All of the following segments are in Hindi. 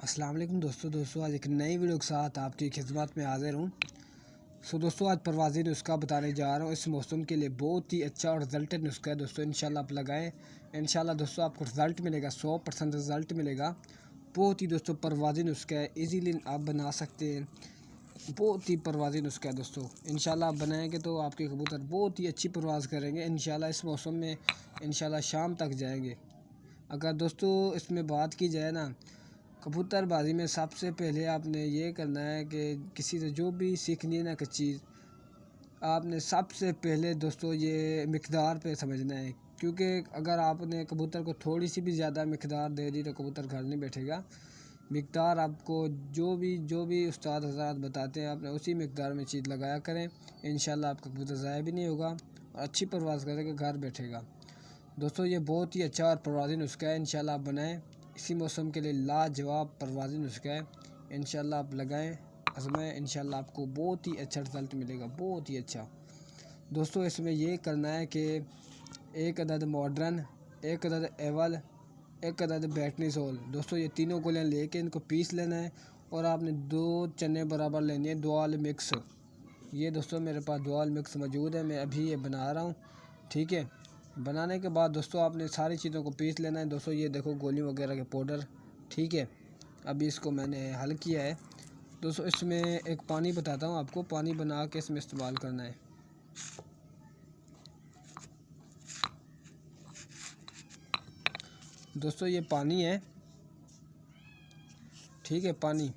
अस्सलाम वालेकुम दोस्तों आज एक नई वीडियो के साथ आपकी खिदमत में हाज़िर हूँ। दोस्तों आज परवाज़ी नुस्खा बताने जा रहा हूँ। इस मौसम के लिए बहुत ही अच्छा और रिजल्ट नुस्खा है दोस्तों। इंशाल्लाह आप लगाएं, इंशाल्लाह दोस्तों आपको रिज़ल्ट मिलेगा, 100% रिज़ल्ट मिलेगा। बहुत ही दोस्तों परवाज़ी नुस्खा है, इजीली आप बना सकते हैं। बहुत ही परवाज़ी नुस्खा है दोस्तों। इंशाल्लाह आप बनाएंगे तो आपके कबूतर बहुत ही अच्छी परवाज़ करेंगे। इंशाल्लाह इस मौसम में इंशाल्लाह शाम तक जाएंगे। अगर दोस्तों इसमें बात की जाए ना, कबूतरबाजी में सबसे पहले आपने ये करना है कि किसी से जो भी सीखनी है ना कि चीज़, आपने सबसे पहले दोस्तों ये मिक़दार पे समझना है। क्योंकि अगर आपने कबूतर को थोड़ी सी भी ज़्यादा मिक़दार दे दी तो कबूतर घर नहीं बैठेगा। मिक़दार आपको जो भी उस्ताद हज़रात बताते हैं आपने उसी मिक़दार में चीज़ लगाया करें। इंशाल्लाह आपका कबूतर ज़ाया भी नहीं होगा और अच्छी परवाज़ करेगा, घर बैठेगा। दोस्तों ये बहुत ही अच्छा और परवाज़ी नुस्खा है। इंशाल्लाह आप बनाएं, इसी मौसम के लिए लाजवाब परवाज़ी नुस्खा है। इंशाल्लाह आप लगाएं, आज़माएं, इंशाल्लाह आपको बहुत ही अच्छा रिज़ल्ट मिलेगा, बहुत ही अच्छा। दोस्तों इसमें ये करना है कि एक अदद मॉडर्न, एक अदद एवल, एक अदद बैटनीसोल, दोस्तों ये तीनों गोलियाँ लेके इनको पीस लेना है। और आपने 2 चने बराबर लेने हैं दुआल मिक्स। ये दोस्तों मेरे पास दुआल मिक्स मौजूद है, मैं अभी ये बना रहा हूँ। ठीक है, बनाने के बाद दोस्तों आपने सारी चीज़ों को पीस लेना है। दोस्तों ये देखो गोली वगैरह के पाउडर, ठीक है। अभी इसको मैंने हल किया है। दोस्तों इसमें एक पानी बताता हूँ आपको, पानी बना के इसमें इस्तेमाल करना है। दोस्तों ये पानी है, ठीक है। पानी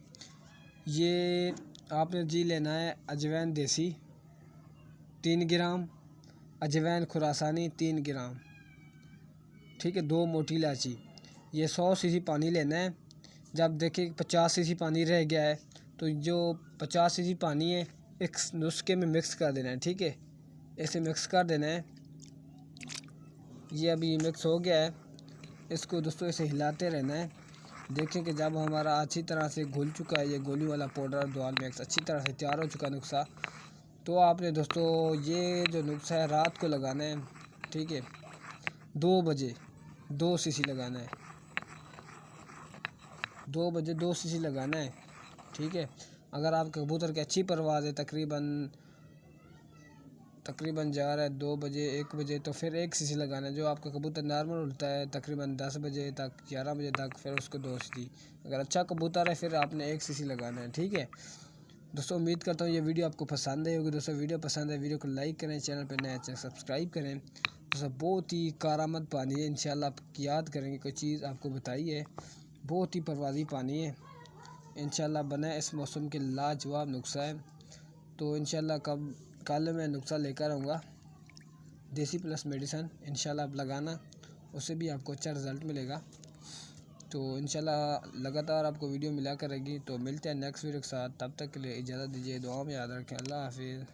ये आपने जी लेना है अजवैन देसी 3 ग्राम, अजवैन खुरासानी 3 ग्राम, ठीक है। 2 मोटी इलायची। ये 100 सीसी पानी लेना है। जब देखिए 50 सीसी पानी रह गया है तो जो 50 सीसी पानी है एक नुस्खे में मिक्स कर देना है, ठीक है। ऐसे मिक्स कर देना है। ये अभी मिक्स हो गया है, इसको दोस्तों ऐसे हिलाते रहना है। देखें कि जब हमारा अच्छी तरह से घुल चुका है, ये गोली वाला पाउडर दुआल मिक्स अच्छी तरह से तैयार हो चुका नुस्खा, तो आपने दोस्तों ये जो नुस्खा है रात को लगाना है, ठीक है। 2 बजे 2 सीसी लगाना है, 2 बजे 2 सीसी लगाना है, ठीक है। अगर आपके कबूतर की अच्छी परवाज़ है, तकरीबन जा रहा है 2 बजे 1 बजे, तो फिर 1 सीसी लगाना है। जो आपका कबूतर नॉर्मल उड़ता है तकरीबन 10 बजे तक 11 बजे तक, फिर उसको 2 सीसी। अगर अच्छा कबूतर है फिर आपने 1 सीसी लगाना है, ठीक है। दोस्तों उम्मीद करता हूँ ये वीडियो आपको पसंद आई होगी। दोस्तों वीडियो पसंद है, वीडियो को लाइक करें, चैनल पर नया चैनल सब्सक्राइब करें। दोस्तों बहुत ही कारामद पानी है, इंशाल्लाह आप याद करेंगे कोई चीज़ आपको बताई है। बहुत ही परवाज़ी पानी है, इंशाल्लाह बनाए, इस मौसम के लाजवाब नुस्खा है। तो इंशाल्लाह कल मैं नुस्खा लेकर आऊँगा, देसी प्लस मेडिसन। इंशाल्लाह आप लगाना, उससे भी आपको अच्छा रिज़ल्ट मिलेगा। तो इंशाल्लाह लगातार आपको वीडियो मिला करेगी। तो मिलते हैं नेक्स्ट वीडियो के साथ, तब तक के लिए इजाज़त दीजिए, दुआ में याद रखें। अल्लाह हाफिज़।